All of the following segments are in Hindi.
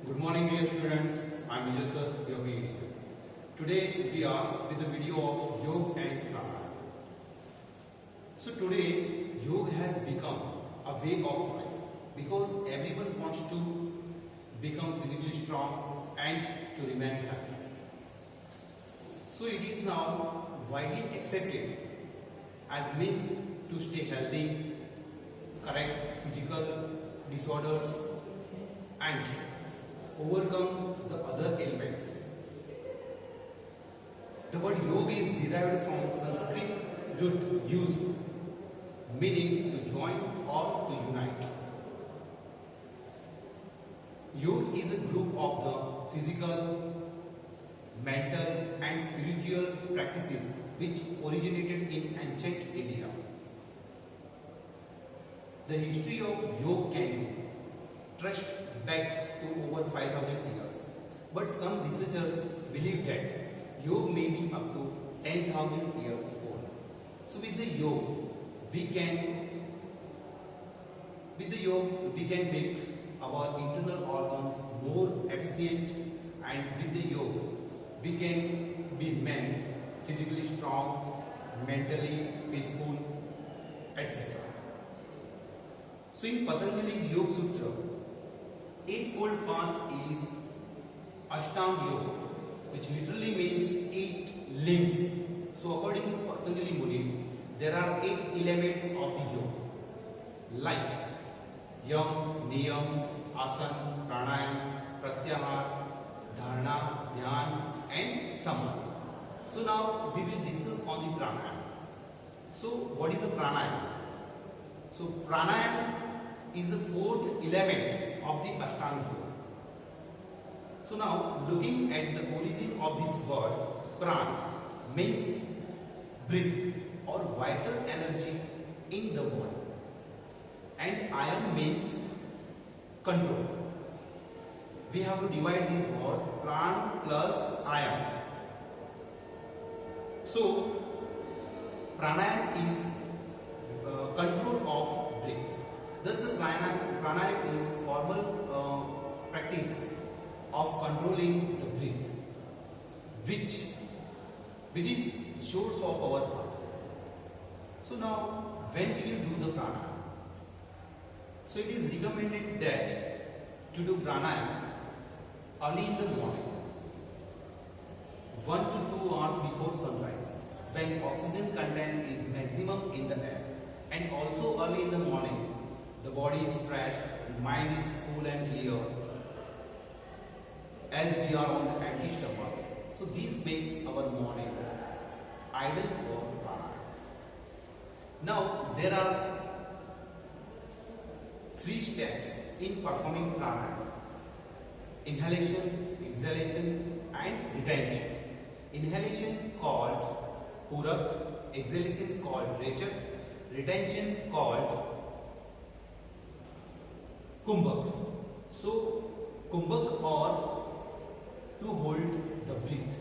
Good morning, dear students. I'm Vijay sir, your PE teacher. Today we are with a video of yoga and pranayama. So today, yoga has become a way of life because everyone wants to become physically strong and to remain happy. So it is now widely accepted as means to stay healthy, correct physical disorders, and overcome the other ailments. The word yoga is derived from Sanskrit root use, meaning to join or to unite. Yoga is a group of the physical, mental and spiritual practices which originated in ancient India. The history of yoga can be traced back to over 5,000 years. But some researchers believe that yoga may be up to 10,000 years old. So with the yoga, we can make our internal organs more efficient, and with the yoga, we can remain physically strong, mentally peaceful, etc. So in Patanjali Yoga Sutra, eightfold path is Ashtanga Yoga, which literally means 8 limbs. So according to Patanjali Muni, there are 8 elements of the yoga, like Yam, Niyam, Asana, Pranayam, Pratyahar, Dharana, Dhyan and Samadhi. So now we will discuss on the Pranayam. So what is a Pranayam? So Pranayam is the 4th element of the Ashtanga Yoga. So now looking at the origin of this word, Pran means breath or vital energy in the body, and Ayam means control. We have to divide these words, Pran plus Ayam. So Pranayam is control of breath. Thus the pranayam is formal practice of controlling the breath, which is source of our body. So now when we will do the pranayam? So it is recommended that to do pranayam early in the morning, 1 to 2 hours before sunrise, when oxygen content is maximum in the air, and also early in the morning, the body is fresh, mind is cool and clear, as we are on the empty stomach. So this makes our morning ideal for pranayama. Now there are 3 steps in performing pranayama: inhalation, exhalation and retention. Inhalation called Purak, exhalation called Rechak, retention called Kumbhak. So Kumbhak or to hold the breath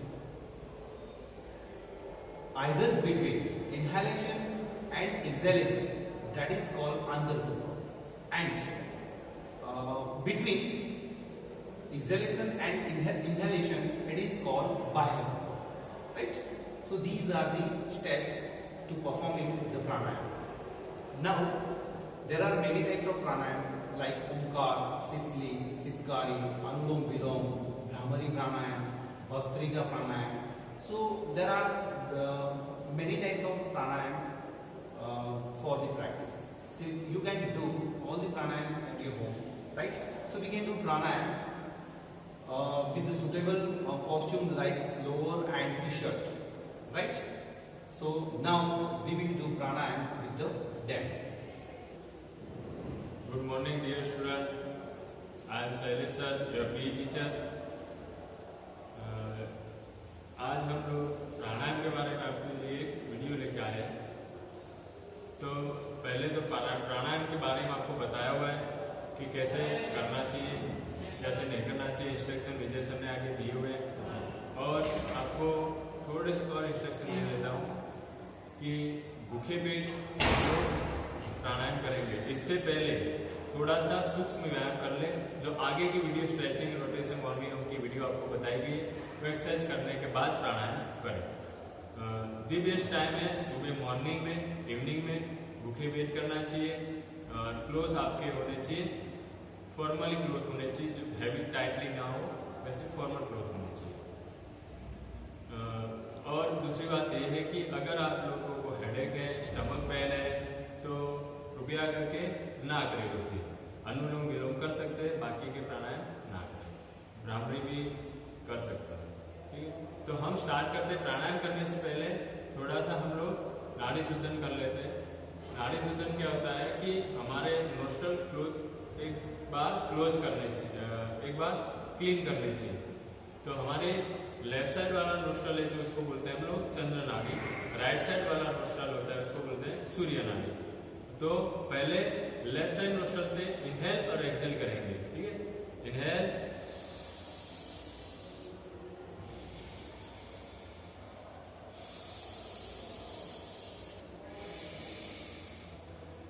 either between inhalation and exhalation, that is called Antarkumbhak, and between exhalation and inhalation, it is called Bahya. Right? So these are the steps to performing the pranayama. Now there are many types of pranayama like Omkar, Sitli, Sitkari, Anulom Vilom, Bhramari pranayama, Bhastrika pranayama. So there are many types of pranayama for the practice. So you can do all the pranayams at your home, right? So we can do pranayam with the suitable costume like lower and t-shirt, right? So now we will do pranayam with the demo. Good morning, dear student. I am Shailesh sir, your PE teacher. आज हम लोग प्राणायाम के बारे में आपके लिए एक वीडियो लेके आए हैं। तो पहले तो प्राणायाम के बारे में आपको बताया हुआ है कि कैसे करना चाहिए, कैसे नहीं करना चाहिए। इंस्ट्रक्शन विजय सर ने आगे दिए हुए हैं, और आपको थोड़े से और इंस्ट्रक्शन दे देता हूँ कि भूखे पेट प्राणायाम करेंगे। इससे पहले थोड़ा सा सूक्ष्म व्यायाम कर ले, जो आगे की वीडियो स्ट्रेचिंग, रोटेशन, मॉर्निंग की वीडियो आपको बताएगी। वो एक्सरसाइज करने के बाद प्राणायाम करें। दी बेस्ट टाइम है सुबह मॉर्निंग में, इवनिंग में भूखे वेट करना चाहिए। क्लोथ आपके होने चाहिए, फॉर्मली क्लोथ होने चाहिए, जो हैवी टाइटली ना हो, वैसे फॉर्मल क्लोथ होने चाहिए। और दूसरी बात यह है कि अगर आप लोगों को हेडेक है, स्टमक पेन है, तो कृपया करके ना करें उस दिन। अनुलोम विलोम कर सकते हैं, बाकी के प्राणायाम ना करें। भ्रामरी भी कर सकते हैं, ठीक है। तो हम स्टार्ट करते हैं। प्राणायाम करने से पहले थोड़ा सा हम लोग नाड़ी शुद्धन कर लेते हैं। नाड़ी शुद्धन क्या होता है कि हमारे नोस्ट्रल क्लोज एक बार क्लोज करने चाहिए, एक बार क्लीन करनी चाहिए। तो हमारे लेफ्ट साइड वाला नोस्ट्रल है जो उसको बोलते हैं हम लोग चंद्र नाड़ी, राइट साइड वाला नोस्ट्रल होता है उसको बोलते हैं सूर्य नाड़ी। तो पहले लेफ्ट साइड नोस्ट्रल से इनहेल और एक्सेल करेंगे, ठीक है। इनहेल,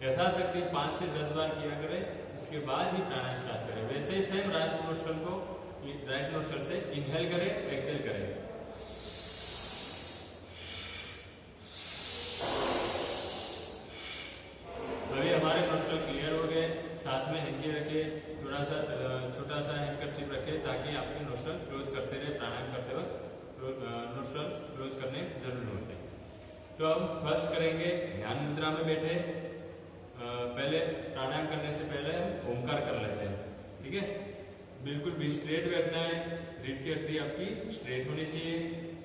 यथाशक्ति 5 से 10 बार किया करें। इसके बाद ही प्राणायाम स्टार्ट करें। वैसे ही सेम राइट नोस्ट्रल को राइट नोस्ट्रल से इनहेल करें, एक्सेल करें। अभी हमारे नोस्ट्रल क्लियर हो गए। साथ में हैंकी रखे, थोड़ा सा छोटा सा हैंकरचीफ रखे ताकि आपके नोस्ट्रल क्लोज करते रहे। प्राणायाम करते वक्त नोस्ट्रल क्लोज करने जरूर होते हैं। तो हम फर्स्ट करेंगे ध्यान मुद्रा में बैठे। पहले प्राणायाम करने से पहले हम ओमकार कर लेते हैं, ठीक है। बिल्कुल भी स्ट्रेट बैठना है, रीढ़ की हड्डी आपकी स्ट्रेट होनी चाहिए।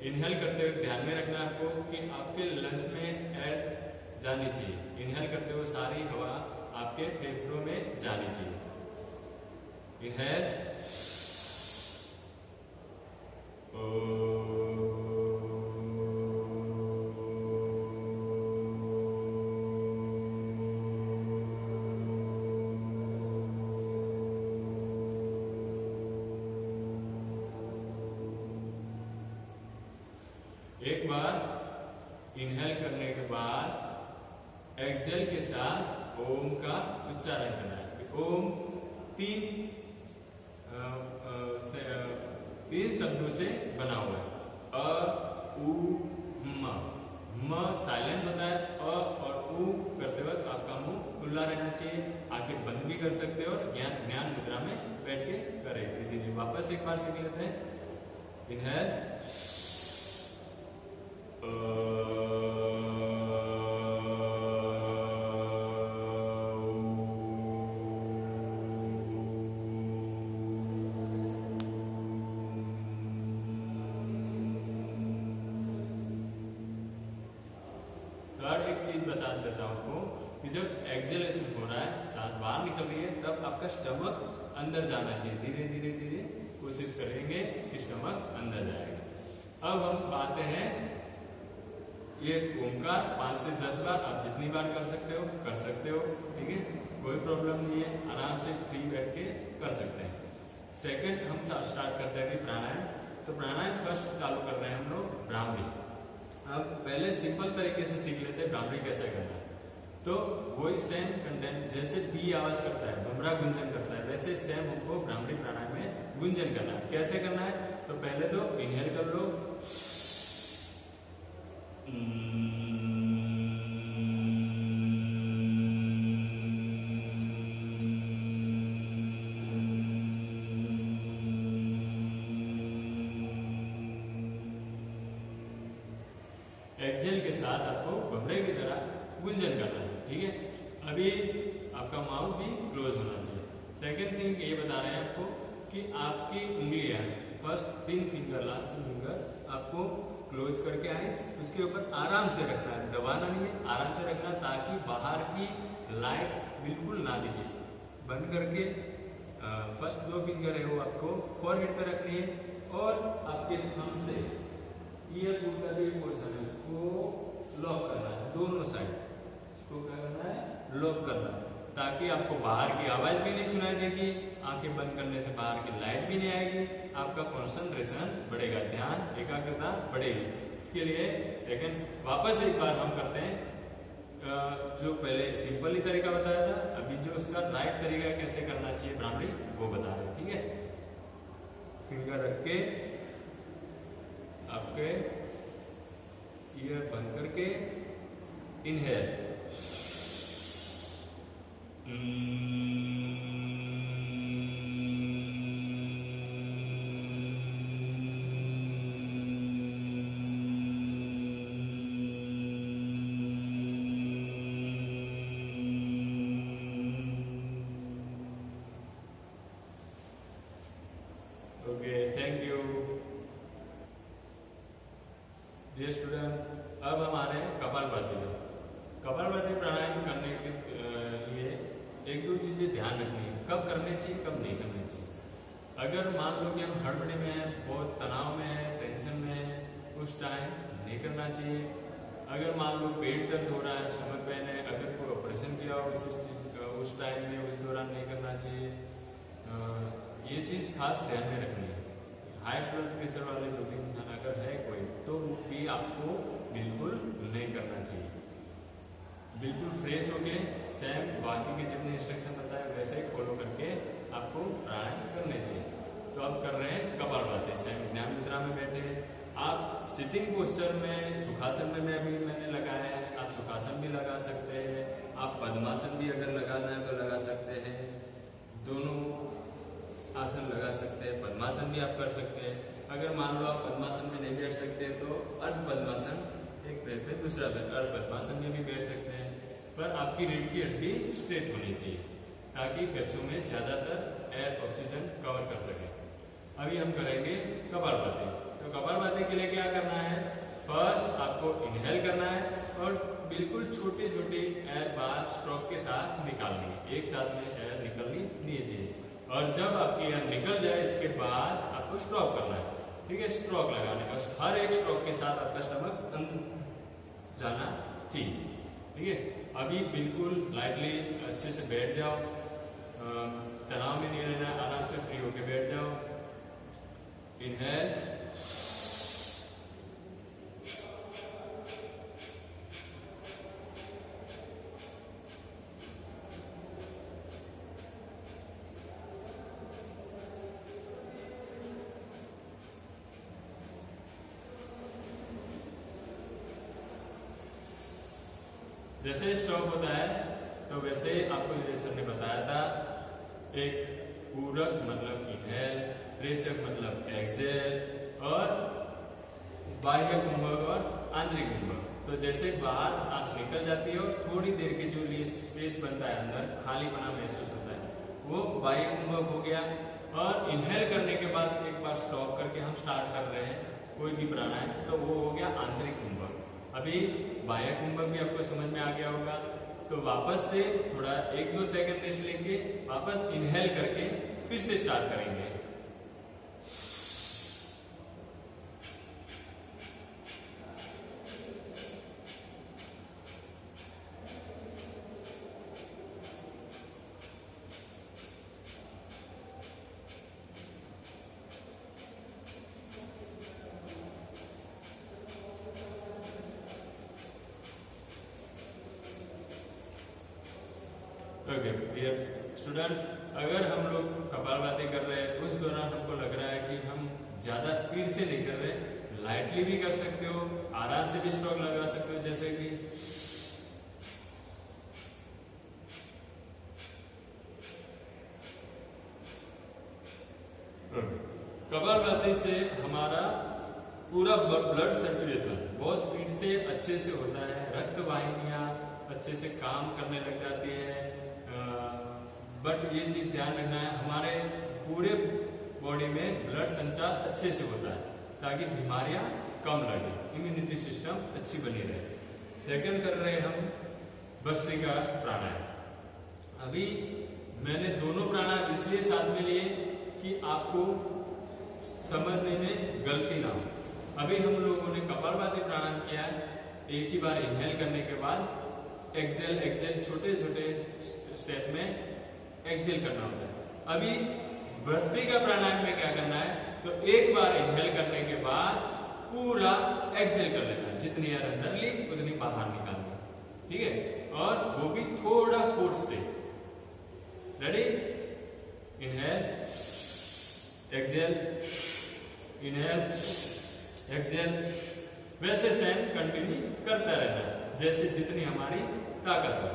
इनहेल करते हुए ध्यान में रखना आपको कि आपके लंग्स में एयर जानी चाहिए। इनहेल करते हुए सारी हवा आपके फेफड़ों में जानी चाहिए। इनहेल, एक बार इनहेल करने के बाद एक्सेल के साथ ओम का उच्चारण करना है। ओम तीन शब्दों से बना हुआ है। अ, उ, म। म साइलेंट होता है। अ और उ करते वक्त आपका मुंह खुला रहना चाहिए। आंखें बंद भी कर सकते हो और ज्ञान मुद्रा में बैठ के करें इसीलिए। वापस एक बार सीख लेते हैं। इनहेल, एक चीज बता देता हूं आपको कि जब एक्सेलेशन हो रहा है, सांस बाहर निकल रही है, तब आपका स्टमक अंदर जाना चाहिए। धीरे धीरे धीरे कोशिश करेंगे कि स्टमक अंदर जाएगा। अब हम आते हैं ये ओमकार 5 से 10 बार आप जितनी बार कर सकते हो, ठीक है। कोई प्रॉब्लम नहीं है, आराम से फ्री बैठ के कर सकते हैं। सेकंड हम स्टार्ट करते हैं अभी प्राणायाम। तो प्राणायाम फर्स्ट चालू कर रहे हैं हम लोग भ्रामरी। अब पहले सिंपल तरीके से सीख लेते हैं भ्रामरी कैसे करना है। तो वही सेम कंटेंट, जैसे पी आवाज करता है, भमरा गुंजन करता है, वैसे सेम हमको भ्रामरी प्राणायाम में गुंजन करना है। कैसे करना है? तो पहले तो इनहेल कर लो, एक्सेल के साथ आपको भमरे की तरह गुंजन करना है, ठीक है। अभी आपका माउथ भी क्लोज होना चाहिए। सेकंड थिंग ये बता रहे हैं आपको कि आपकी उंगलियां, फर्स्ट 3 फिंगर, लास्ट फिंगर आपको क्लोज करके आइस उसके ऊपर आराम से रखना है, दबाना नहीं है, आराम से रखना ताकि बाहर की लाइट बिल्कुल ना दिखे। बंद करके फर्स्ट 2 फिंगर है वो आपको फॉरहेड पे रखनी है और आपके थंब से ईयर गुड का जो पोर्शन है उसको लॉक करना है, दोनों साइड इसको क्या करना है, लॉक करना है, ताकि आपको बाहर की आवाज भी नहीं सुनाई देगी, आंखें बंद करने से बाहर की लाइट भी नहीं आएगी, आपका कंसंट्रेशन बढ़ेगा, ध्यान एकाग्रता बढ़ेगी। इसके लिए सेकंड वापस एक बार हम करते हैं जो पहले सिंपली तरीका बताया था, अभी जो उसका राइट तरीका कैसे करना चाहिए भ्रामरी वो बता रहे हैं। ठीक है, फिंगर रख के आपके ईयर बंद करके inhale, okay, thank you dear student. अब हम आ रहे हैं कपालभाति में। कपालभाति प्राणायाम करने के लिए एक दो चीजें ध्यान रखनी है, कब करने चाहिए कब नहीं करने चाहिए। अगर मान लो कि हम हड़बड़ी में हैं, बहुत तनाव में है, टेंशन में है, उस टाइम नहीं करना चाहिए। अगर मान लो पेट दर्द हो रहा है, स्टमक पेन है, अगर कोई ऑपरेशन किया हो उस टाइम में, उस दौरान नहीं करना चाहिए। ये चीज खास ध्यान में रखनी है। हाई ब्लड प्रेशर वाले जो भी इंसान अगर है कोई, तो भी आपको बिल्कुल नहीं करना चाहिए। बिल्कुल फ्रेश होके सेम बाकी के जितने इंस्ट्रक्शन बताए वैसे ही फॉलो करके आपको प्राणायाम करने चाहिए। तो अब कर रहे हैं कपालभाति। सेम ज्ञान मुद्रा में बैठे हैं आप, सिटिंग पोस्चर में, सुखासन में अभी मैंने लगाया है, आप सुखासन भी लगा सकते हैं, आप पद्मासन भी अगर लगाना है तो लगा सकते हैं, दोनों आसन लगा सकते हैं। पद्मासन भी आप कर सकते हैं। अगर मान लो आप पद्मासन में नहीं बैठ सकते तो अर्ध पद्मासन, एक पैर पे दूसरा पैर, अर्ध पद्मासन में भी बैठ सकते हैं। पर आपकी रीढ़ की हड्डी स्ट्रेट होनी चाहिए ताकि फेफड़ों में ज्यादातर एयर ऑक्सीजन कवर कर सके। अभी हम करेंगे कपालभाति। तो कपालभाति के लिए क्या करना है, फर्स्ट आपको इनहेल करना है और बिल्कुल छोटी छोटी एयर बाहर स्ट्रोक के साथ निकालनी है। एक साथ में एयर निकलनी नहीं चाहिए। और जब आपकी एयर निकल जाए इसके बाद आपको स्ट्रोक करना है। ठीक है, स्ट्रोक लगाने का हर एक स्ट्रोक के साथ आपका स्टमक अंदर जाना चाहिए। ठीक है, अभी बिल्कुल लाइटली अच्छे से बैठ जाओ, तनाव में नहीं रहना, आराम से फ्री होके बैठ जाओ। इनहेल, जैसे स्टॉप होता है तो वैसे आपको जैसे सर ने बताया था, एक पूरक मतलब इनहेल, रेचक मतलब एक्सेल और बाह्य कुंभक और आंतरिक कुंभक। तो जैसे बाहर सांस निकल जाती है और थोड़ी देर के जो लिए स्पेस बनता है अंदर, खालीपना महसूस होता है, वो बाह्य कुंभक हो गया। और इनहेल करने के बाद एक बार स्टॉप करके हम स्टार्ट कर रहे हैं कोई भी प्राणायाम, तो वो हो गया आंतरिक कुंभक। अभी बाह्य कुंभक भी आपको समझ में आ गया होगा। तो वापस से थोड़ा 1-2 सेकंड रेस्ट लेंगे, वापस इनहेल करके फिर से स्टार्ट करेंगे। ओके डियर स्टूडेंट, अगर हम लोग कपालभाति कर रहे हैं उस दौरान हमको लग रहा है कि हम ज्यादा स्पीड से नहीं कर रहे, लाइटली भी कर सकते हो, आराम से भी स्ट्रोक लगा सकते हो। जैसे कि कपालभाति से हमारा पूरा ब्लड सर्कुलेशन बहुत स्पीड से अच्छे से होता है, रक्त वाहिनियां अच्छे से काम करने लग जाती है। बट ये चीज ध्यान रखना है, हमारे पूरे बॉडी में ब्लड संचार अच्छे से होता है ताकि बीमारियां कम लगे, इम्यूनिटी सिस्टम अच्छी बनी रहे। सेकंड कर रहे हम भस्त्रिका प्राणायाम। अभी मैंने दोनों प्राणायाम इसलिए साथ में लिए कि आपको समझने में गलती ना हो। अभी हम लोगों ने कपालभाति प्राणायाम किया है, एक ही बार इनहेल करने के बाद एक्सेल एक्सेल छोटे छोटे स्टेप में एक्सेल करना होता है। अभी भस्त्रिका प्राणायाम में क्या करना है, तो एक बार इनहेल करने के बाद पूरा एक्सेल कर लेना है, जितनी एयर अंदर ली उतनी बाहर निकालनी। ठीक है, और वो भी थोड़ा फोर्स से। Ready? Inhale, exhale, inhale, exhale. वैसे सेम कंटिन्यू करता रहना है, जैसे जितनी हमारी ताकत हो।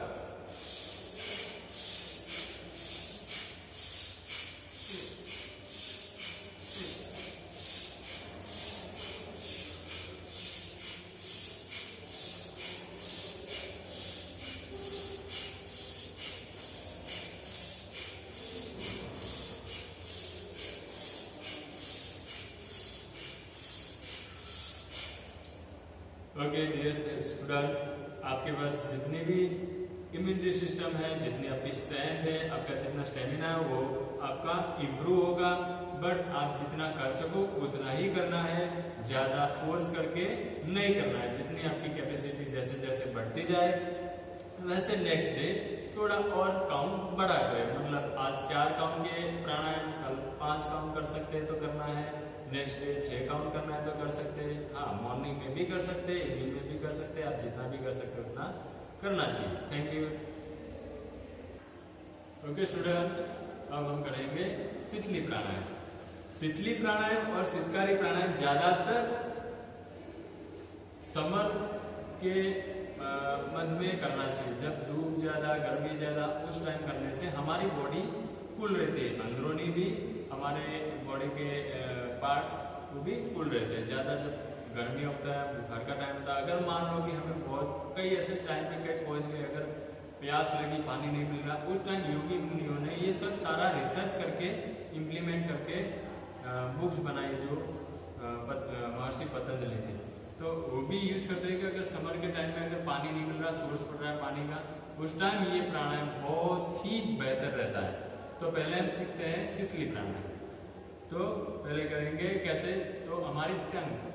ओके डियर स्टूडेंट, आपके पास जितनी भी इम्यूनिटी सिस्टम है, जितनी आपकी स्ट्रेंथ है, आपका जितना स्टेमिना है, वो आपका इम्प्रूव होगा। बट आप जितना कर सको उतना ही करना है, ज्यादा फोर्स करके नहीं करना है। जितनी आपकी कैपेसिटी जैसे जैसे बढ़ती जाए, वैसे नेक्स्ट डे थोड़ा और काउंट बढ़ा करें। मतलब आज 4 काउंट के प्राणायाम, कल 5 काउंट कर सकते हैं तो करना है, नेक्स्ट डे 6 काउंट करना है तो कर सकते हैं। हाँ, मॉर्निंग में भी कर सकते हैं, इवनिंग में भी कर सकते हैं। आप जितना भी कर सकते हैं उतना करना चाहिए। Thank you. ओके स्टूडेंट, अब हम करेंगे शीतली प्राणायाम। शीतली प्राणायाम और शीतकारी प्राणायाम ज्यादातर समर के मध्य में करना चाहिए, जब धूप ज्यादा, गर्मी ज्यादा, उस टाइम करने से हमारी बॉडी कूल रहती है। अंदरूनी भी हमारे बॉडी के पार्ट्स वो भी कूल रहते हैं। ज्यादा जब गर्मी होता है, बुखार का टाइम होता है, अगर मान लो कि हमें बहुत कई ऐसे टाइम पे कहीं पहुंच गए, अगर प्यास लगी, पानी नहीं मिल रहा, उस टाइम योगी मुनियों ने ये सब सारा रिसर्च करके इम्प्लीमेंट करके बुक्स बनाई, जो महर्षि पतंजलि थे, तो वो भी यूज करते हैं कि अगर समर के टाइम में अगर पानी नहीं मिल रहा, सोर्स पड़ रहा है पानी का, उस टाइम ये प्राणायाम बहुत ही बेहतर रहता है। तो पहले हम सीखते हैं शीतली प्राणायाम। तो पहले करेंगे कैसे, तो हमारी टंग,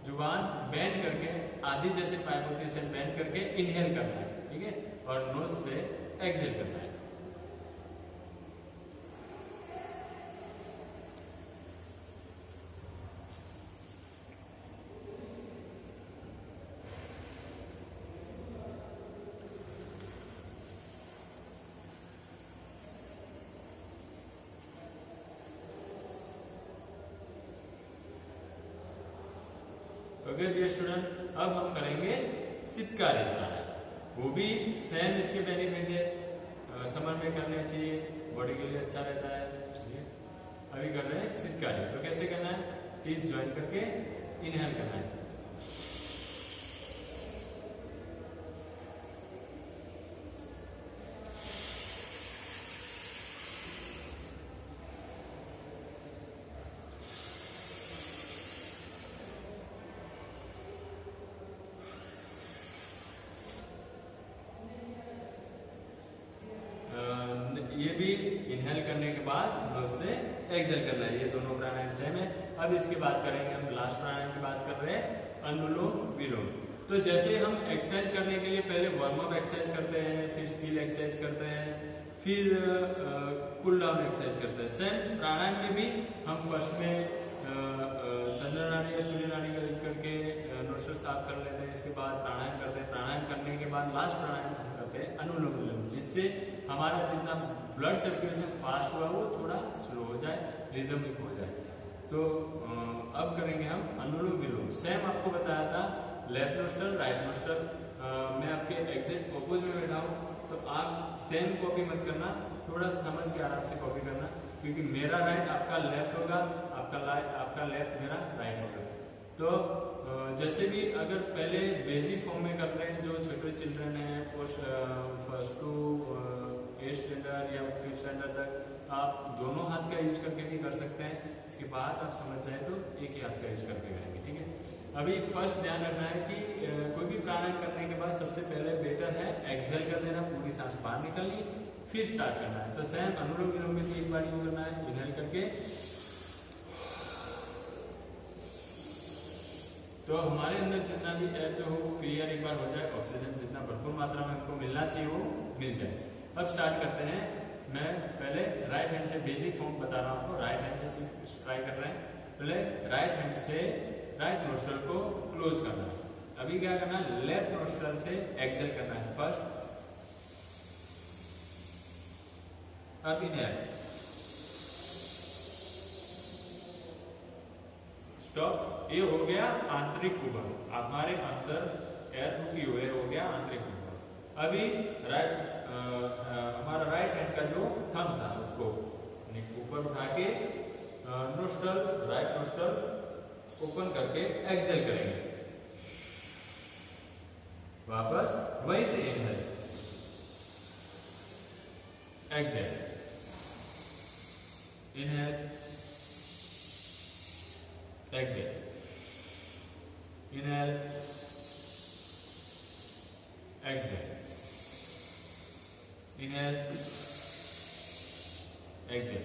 जुबान बैंड करके, आधी जैसे पाइप होती है इसे बैंड करके इनहेल करना है, ठीक है, और नोज से एक्सेल करना है। ओके डियर स्टूडेंट, अब हम करेंगे शीतकारी प्राणायाम। वो भी सेम इसके बेनिफिट है, समर में करने चाहिए, बॉडी के लिए अच्छा रहता है। अभी कर रहे हैं शीतकारी। तो कैसे करना है, टीथ ज्वाइन करके इनहेल करना है। ये भी इनहेल करने के बाद नोज से एक्सेल करना है। ये दोनों प्राणायाम सेम है। अब इसकी बात करेंगे हम, लास्ट प्राणायाम की बात कर रहे हैं, अनुलोम विलोम। तो जैसे हम एक्सरसाइज करने के लिए पहले वार्म अप एक्सरसाइज करते हैं, फिर स्किल एक्सरसाइज करते हैं, फिर कूल डाउन एक्सरसाइज करते हैं। सेम प्राणायाम में भी हम फर्स्ट में चंद्र नाड़ी या सूर्य नाड़ी का यूज करके नोस्ट्रल साफ कर लेते हैं, इसके बाद प्राणायाम करते हैं। प्राणायाम करने के बाद लास्ट प्राणायाम हम करते हैं अनुलोम विलोम, जिससे हमारा जितना ब्लड सर्कुलेशन फास्ट हुआ वो थोड़ा स्लो हो जाए, रिदमिक हो जाए। तो अब करेंगे हम अनुलोम विलोम। सेम आपको बताया था, लेफ्ट नोस्ट्रल, राइट नोस्ट्रल, मैं आपके एग्जैक्ट ऑपोजिट में बैठा हूँ, तो आप सेम कॉपी मत करना, थोड़ा समझ के आराम से कॉपी करना, क्योंकि मेरा राइट आपका लेफ्ट होगा, आपका लेफ्ट मेरा राइट होगा। तो जैसे भी अगर पहले बेसिक फॉर्म में कर रहे हैं, जो छोटे चिल्ड्रन है, फर्स्ट टू 8th स्टैंडर्ड या 5th स्टैंडर्ड तक, आप दोनों हाथ का यूज करके भी कर सकते हैं। इसके बाद आप समझ जाए तो एक ही हाथ का यूज करके करेंगे, ठीक है। अभी फर्स्ट ध्यान रखना है कि कोई भी प्राणायाम करने के बाद सबसे पहले बेटर है एक्सेल कर देना, पूरी सांस बाहर निकलनी, फिर स्टार्ट करना है। तो सेम अनुलोम विलोम में भी एक बार यूज करना है, इनहेल करके। तो हमारे अंदर जितना भी एयर जो हो वो क्लियर एक बार हो जाए, ऑक्सीजन जितना भरपूर मात्रा में हमको मिलना चाहिए वो मिल जाए। अब स्टार्ट करते हैं। मैं पहले राइट हैंड से बेसिक फॉर्म बता रहा हूं आपको, राइट हैंड से ट्राई कर रहे हैं। पहले राइट हैंड से राइट नोस्ट्रल को क्लोज करना है। अभी क्या करना है, लेफ्ट नोस्ट्रल से एक्सेल करना है। फर्स्ट अब इनहेल, स्टॉप। ये हो गया आंतरिक कुहर, हमारे अंदर एयर रुकी हुई हो गया आंतरिक कुहर। अभी हमारा राइट हैंड का जो थंब था उसको ऊपर उठा के नोस्ट्रल, राइट नोस्ट्रल ओपन करके एक्सेल करेंगे। वापस वहीं से inhale, exhale, inhale, exhale, inhale, exhale, inhale, exhale.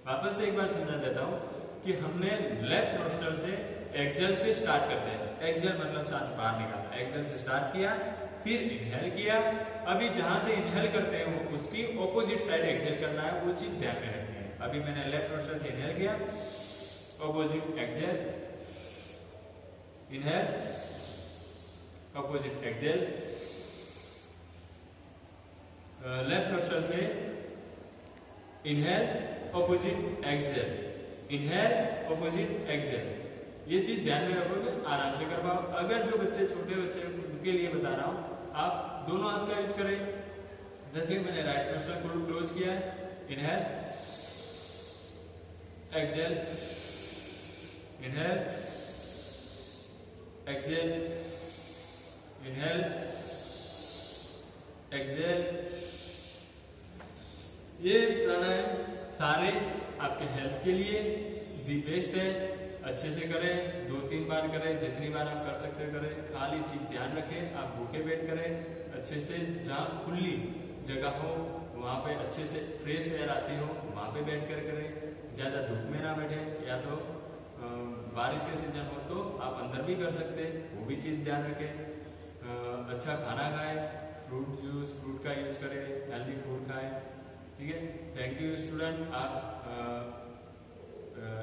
वापस से एक बार समझा देता हूं कि हमने लेफ्ट नोस्ट्रल से एक्सेल से स्टार्ट करते हैं। एक्सेल मतलब सांस बाहर निकालना। एक्सेल से स्टार्ट किया, फिर इनहेल किया। अभी जहां से इनहेल करते हैं वो उसकी ऑपोजिट साइड एक्सेल करना है, वो चीज ध्यान में रखनी है। अभी मैंने लेफ्ट नोस्ट्रल से इनहेल किया, opposite exhale, inhale, opposite exhale, left nostril से inhale, opposite exhale, inhale, opposite exhale. ये चीज ध्यान में रखोगे, आराम से कर पाओ। अगर जो बच्चे छोटे बच्चे उनके लिए बता रहा हूं, आप दोनों हाथ का यूज करें। जैसे मैंने राइट नोस्ट्रल को क्लोज किया है, inhale, exhale, inhale, exhale, inhale, exhale. ये प्राणायाम सारे आपके हेल्थ के लिए दी बेस्ट है। अच्छे से करें, 2-3 बार करें, जितनी बार आप कर सकते हैं करें। खाली चीज ध्यान रखें, आप भूखे बैठ करें अच्छे से, जहाँ खुली जगह हो वहां पे अच्छे से फ्रेश एयर आती हो वहां पे बैठ कर करें। ज्यादा धूप में ना बैठे, या तो बारिश के सीजन हो तो आप अंदर भी कर सकते हैं, वो भी चीज ध्यान रखें। अच्छा खाना खाएं, फ्रूट जूस, फ्रूट का यूज करें, हेल्दी फूड खाएं। ठीक है, थैंक यू स्टूडेंट। आप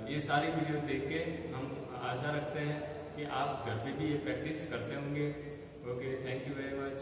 ये सारी वीडियो देख के हम आशा रखते हैं कि आप घर पे भी ये प्रैक्टिस करते होंगे। Okay, thank you very much.